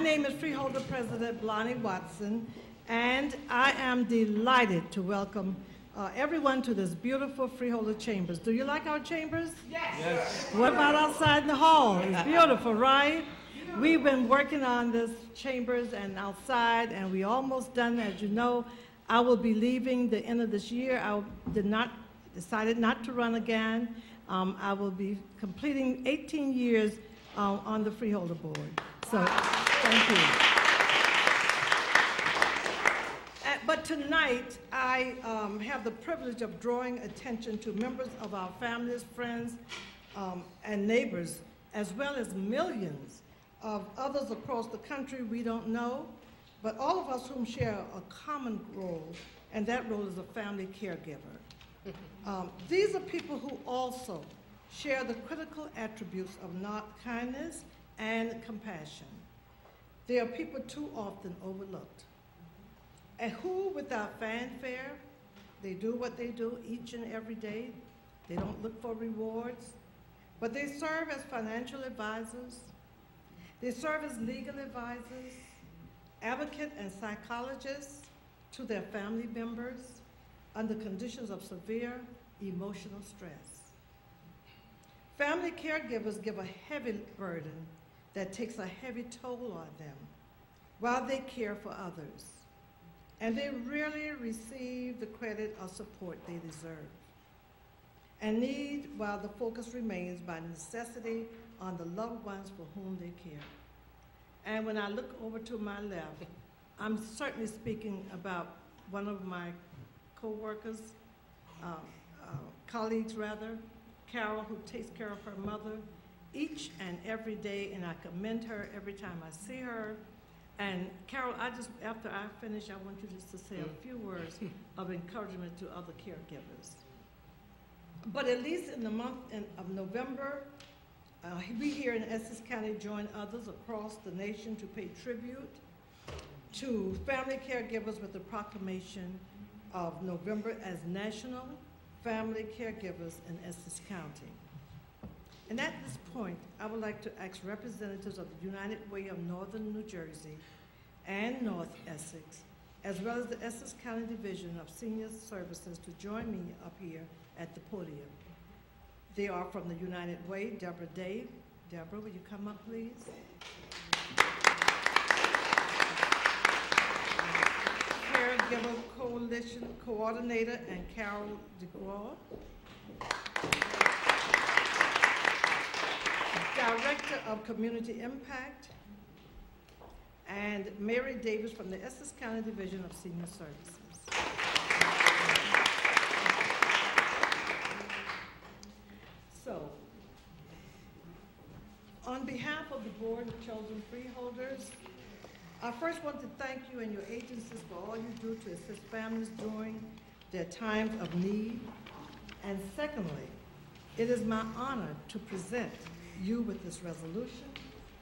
name is Freeholder President Lonnie Watson, and I am delighted to welcome everyone to this beautiful Freeholder Chambers. Do you like our chambers? Yes. Yes. What about outside in the hall? It's beautiful, right? We've been working on this chambers and outside, and we're almost done. As you know, I will be leaving the end of this year. I decided not to run again. I will be completing 18 years on the Freeholder Board. So, thank you. But tonight, I have the privilege of drawing attention to members of our families, friends, and neighbors, as well as millions of others across the country we don't know, but all of us whom share a common role, and that role is a family caregiver. These are people who also share the critical attributes of kindness and compassion. They are people too often overlooked, and who, without fanfare, they do what they do each and every day. They don't look for rewards, but they serve as financial advisors. They serve as legal advisors, advocate and psychologists to their family members under conditions of severe emotional stress. Family caregivers give a heavy burden that takes a heavy toll on them while they care for others, and they rarely receive the credit or support they deserve and need, while the focus remains by necessity on the loved ones for whom they care. And when I look over to my left, I'm certainly speaking about one of my co-workers, colleagues rather, Carol, who takes care of her mother each and every day, and I commend her every time I see her. And Carol, after I finish, I want you just to say a few words of encouragement to other caregivers. But at least in the month of November, we here in Essex County join others across the nation to pay tribute to family caregivers with the proclamation of November as National Family Caregivers in Essex County. And at this point, I would like to ask representatives of the United Way of Northern New Jersey and North Essex, as well as the Essex County Division of Senior Services, to join me up here at the podium. They are from the United Way, Deborah Day. Deborah, will you come up, please? Caregiver Coalition Coordinator and Carol DeGraw. Director of Community Impact, and Mary Davis from the Essex County Division of Senior Services. So, on behalf of the Board of Chosen Freeholders, I first want to thank you and your agencies for all you do to assist families during their times of need. And secondly, it is my honor to present you with this resolution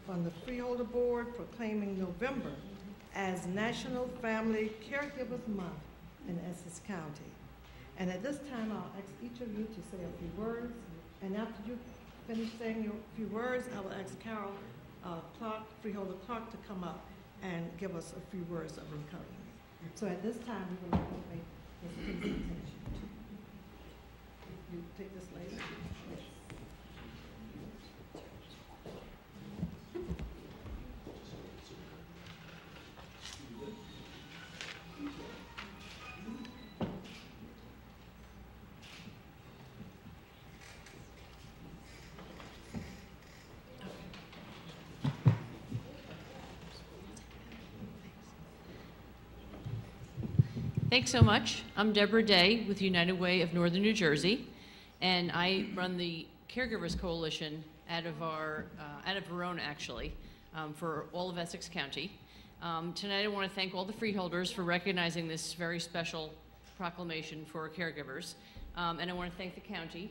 from the Freeholder Board proclaiming November as National Family Caregivers Month in Essex County. And at this time, I'll ask each of you to say a few words, and after you finish saying your few words, I will ask Carol Clark, Freeholder Clark, to come up and give us a few words of encouragement. So at this time, we will make this presentation. You take this later? Yes. Thanks so much. I'm Deborah Day with United Way of Northern New Jersey, and I run the Caregivers Coalition out of Verona, actually, for all of Essex County. Tonight I want to thank all the freeholders for recognizing this very special proclamation for caregivers, and I want to thank the county,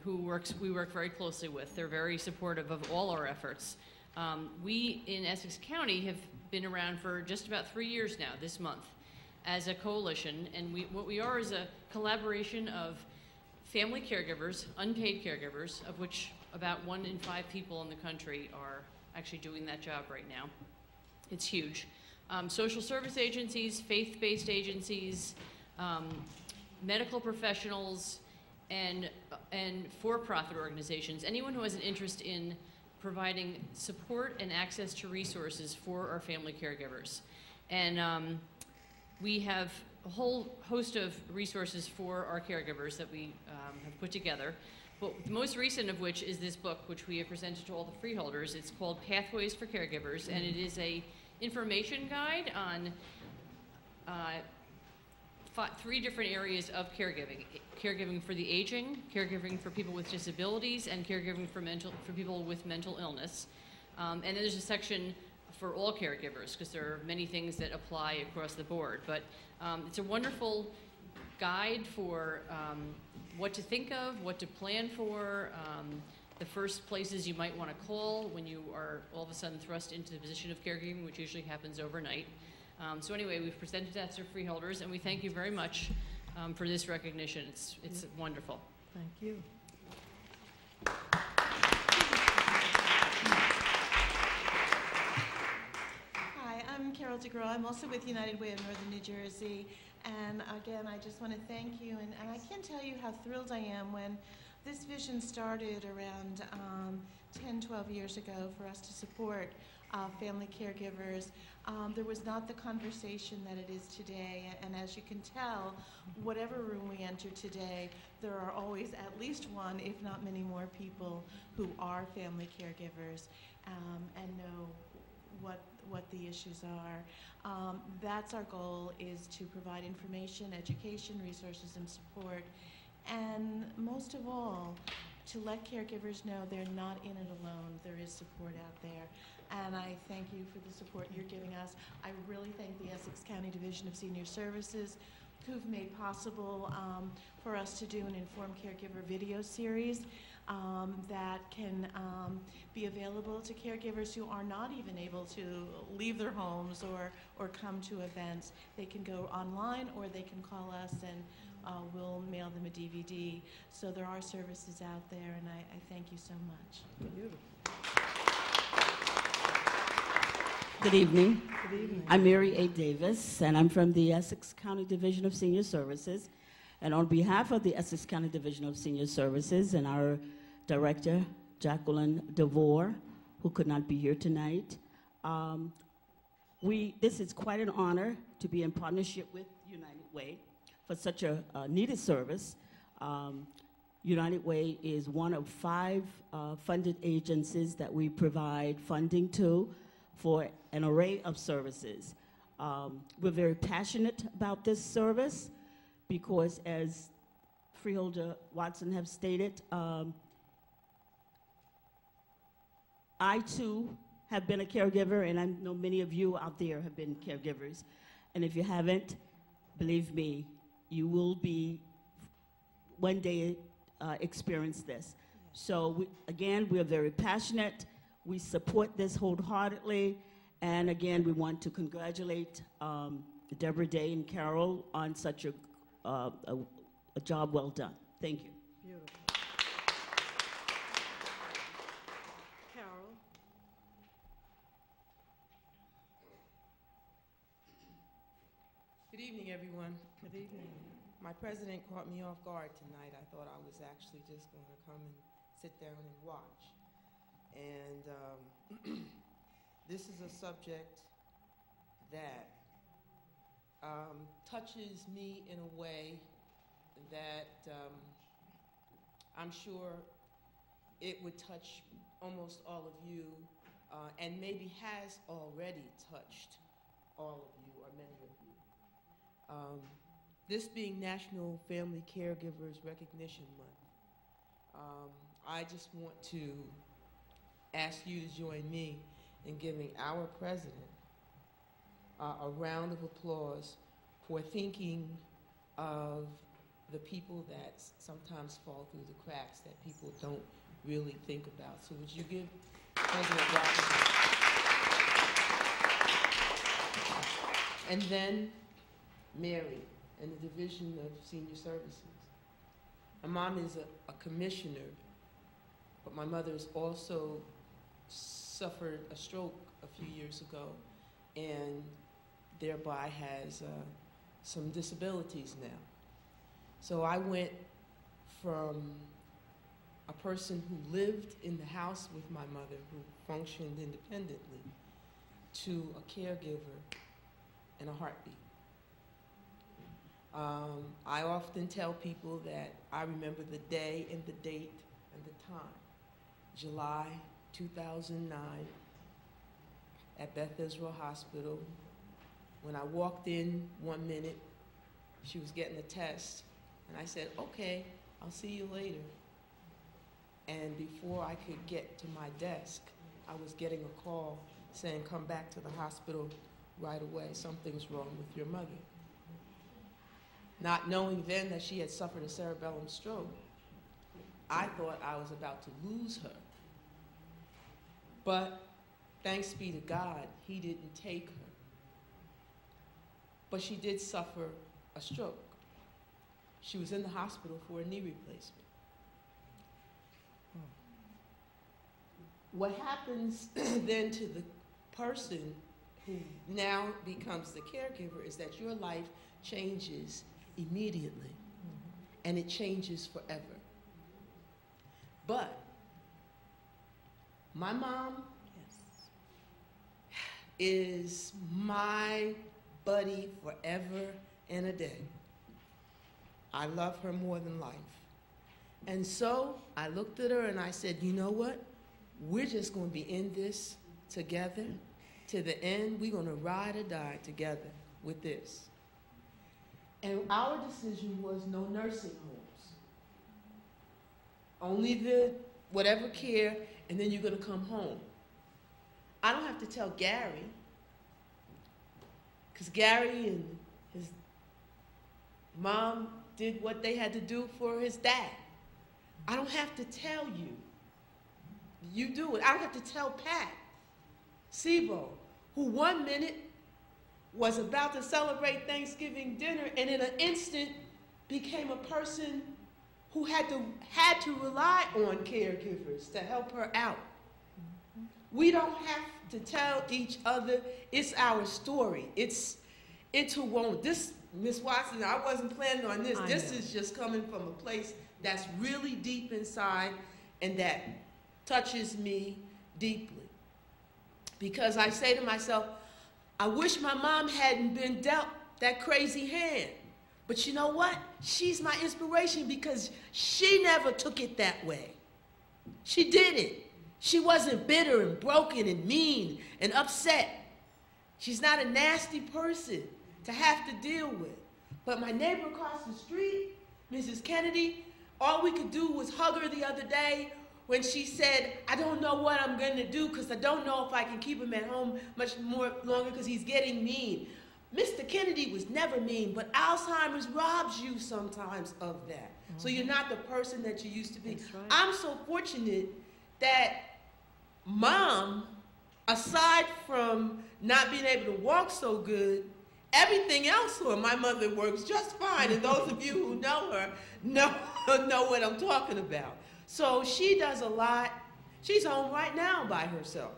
we work very closely with. They're very supportive of all our efforts. We in Essex County have been around for just about 3 years now, this month, as a coalition, and what we are is a collaboration of family caregivers, unpaid caregivers, of which about 1 in 5 people in the country are actually doing that job right now. It's huge. Social service agencies, faith-based agencies, medical professionals, and for-profit organizations, anyone who has an interest in providing support and access to resources for our family caregivers. And we have a whole host of resources for our caregivers that we have put together. But the most recent of which is this book, which we have presented to all the freeholders. It's called Pathways for Caregivers, and it is a information guide on 3 different areas of caregiving. Caregiving for the aging, caregiving for people with disabilities, and caregiving for people with mental illness. And then there's a section for all caregivers, because there are many things that apply across the board. But it's a wonderful guide for what to think of, what to plan for, the first places you might want to call when you are all of a sudden thrust into the position of caregiving, which usually happens overnight. So anyway, we've presented that to freeholders, and we thank you very much for this recognition. It's wonderful. Thank you. Hi, I'm Carol DeGraw. I'm also with United Way of Northern New Jersey. And again, I just want to thank you. And I can't tell you how thrilled I am when this vision started around 10, 12 years ago for us to support family caregivers. There was not the conversation that it is today. And as you can tell, whatever room we enter today, there are always at least one, if not many more people who are family caregivers and know what the issues are. That's our goal, is to provide information, education, resources, and support. And most of all, to let caregivers know they're not in it alone. There is support out there. And I thank you for the support you're giving us. I really thank the Essex County Division of Senior Services, who've made possible for us to do an Informed Caregiver video series that can be available to caregivers who are not even able to leave their homes or come to events. They can go online, or they can call us, and we'll mail them a DVD. So there are services out there, and I thank you so much. Beautiful. Good evening. Good evening. I'm Mary A. Davis, and I'm from the Essex County Division of Senior Services. And on behalf of the Essex County Division of Senior Services and our director, Jacqueline DeVore, who could not be here tonight, this is quite an honor to be in partnership with United Way for such a needed service. United Way is one of 5 funded agencies that we provide funding to for an array of services. We're very passionate about this service because, as Freeholder Watson have stated, I too have been a caregiver, and I know many of you out there have been caregivers. And if you haven't, believe me, you will be one day experience this. So again, we're very passionate. We support this wholeheartedly, and again, we want to congratulate Deborah Day and Carol on such a job well done. Thank you. Beautiful. Carol. Good evening, everyone. Good evening. My president caught me off guard tonight. I thought I was actually just going to come and sit down and watch. And this is a subject that touches me in a way that I'm sure it would touch almost all of you, and maybe has already touched all of you, or many of you. This being National Family Caregivers Recognition Month, I just want to ask you to join me in giving our president a round of applause for thinking of the people that sometimes fall through the cracks that people don't really think about. So would you give President Robinson? And then Mary and the Division of Senior Services. My mom is a commissioner, but my mother has also suffered a stroke a few years ago, and thereby has some disabilities now. So I went from a person who lived in the house with my mother, who functioned independently, to a caregiver in a heartbeat. I often tell people that I remember the day and the date and the time, July 2009, at Beth Israel Hospital. When I walked in 1 minute, she was getting a test, and I said, okay, I'll see you later. And before I could get to my desk, I was getting a call saying, come back to the hospital right away. Something's wrong with your mother. Not knowing then that she had suffered a cerebellum stroke, I thought I was about to lose her. But thanks be to God, he didn't take her. But she did suffer a stroke. She was in the hospital for a knee replacement. What happens then to the person who now becomes the caregiver is that your life changes immediately, and it changes forever. But my mom is my buddy forever and a day. I love her more than life. And so I looked at her and I said, you know what? We're just going to be in this together to the end. We're going to ride or die together with this. And our decision was no nursing homes. Only the whatever care, and then you're going to come home. I don't have to tell Gary, because Gary and his mom did what they had to do for his dad. I don't have to tell you. You do it. I don't have to tell Pat Sebo, who 1 minute was about to celebrate Thanksgiving dinner and in an instant became a person who had to rely on caregivers to help her out. We don't have to tell each other. It's our story. It's who won't. This, Miss Watson, I wasn't planning on this. This is just coming from a place that's really deep inside and that touches me deeply. Because I say to myself, I wish my mom hadn't been dealt that crazy hand. But you know what? She's my inspiration because she never took it that way. She didn't. She wasn't bitter and broken and mean and upset. She's not a nasty person to have to deal with. But my neighbor across the street, Mrs. Kennedy, all we could do was hug her the other day when she said, I don't know what I'm going to do because I don't know if I can keep him at home much more longer because he's getting mean. Mr. Kennedy was never mean, but Alzheimer's robs you sometimes of that. So you're not the person that you used to be. That's right. I'm so fortunate that Mom, aside from not being able to walk so good, everything else for my mother works just fine. And those of you who know her know what I'm talking about. So she does a lot. She's home right now by herself.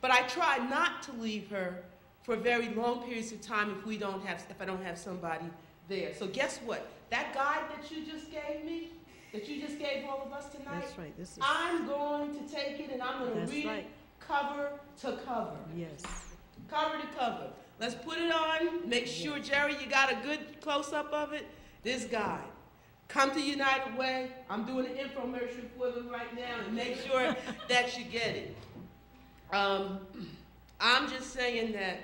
But I try not to leave her for very long periods of time if I don't have somebody there. So guess what? That guide that you just gave me, that you just gave all of us tonight, that's right. I'm going to take it and I'm going to read it cover to cover. Yes. Cover to cover. Let's put it on. Make sure, Jerry, you got a good close-up of it. This guide. Come to United Way. I'm doing an infomercial for them right now and make sure that you get it. I'm just saying that,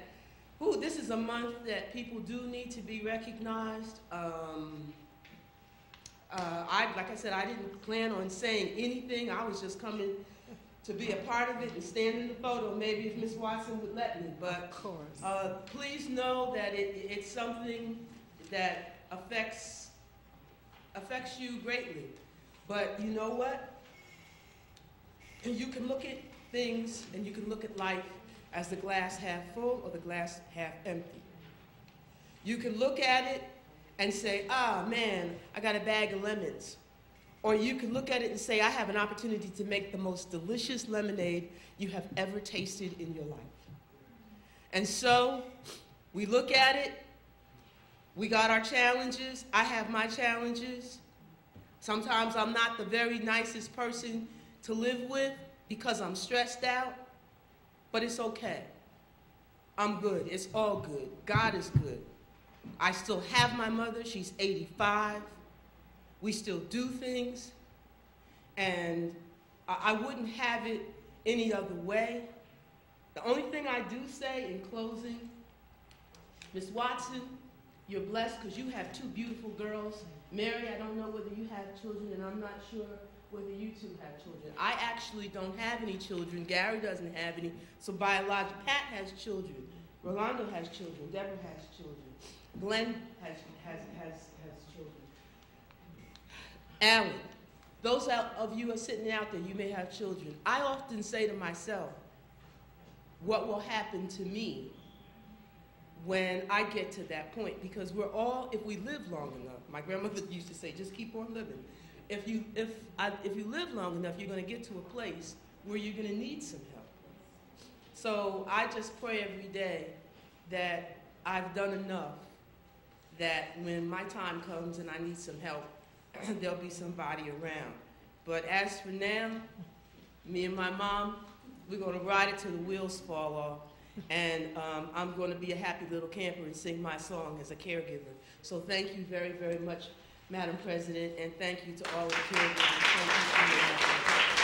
this is a month that people do need to be recognized. Like I said, I didn't plan on saying anything. I was just coming to be a part of it and stand in the photo, maybe if Ms. Watson would let me. But of course. Please know that it's something that affects you greatly. But you know what? You can look at things and you can look at life as the glass half full or the glass half empty. You can look at it and say, man, I got a bag of lemons. Or you can look at it and say, I have an opportunity to make the most delicious lemonade you have ever tasted in your life. And so we look at it. We got our challenges. I have my challenges. Sometimes I'm not the very nicest person to live with because I'm stressed out, but it's okay. I'm good. It's all good. God is good. I still have my mother. She's 85. We still do things, and I wouldn't have it any other way. The only thing I do say in closing, Ms. Watson, you're blessed because you have two beautiful girls. Mary, I don't know whether you have children, and I'm not sure whether you two have children. I actually don't have any children. Gary doesn't have any, so biological. Pat has children. Rolando has children. Deborah has children. Glenn has children. Alan, those of you who are sitting out there, you may have children. I often say to myself, what will happen to me when I get to that point? Because we're all, if we live long enough, my grandmother used to say, just keep on living. If you live long enough, you're going to get to a place where you're going to need some help. So I just pray every day that I've done enough that when my time comes and I need some help, there'll be somebody around. But as for now, me and my mom, we're going to ride it till the wheels fall off. And I'm going to be a happy little camper and sing my song as a caregiver. So thank you very, very much, Madam President, and thank you to all of the caregivers. Thank you for your help.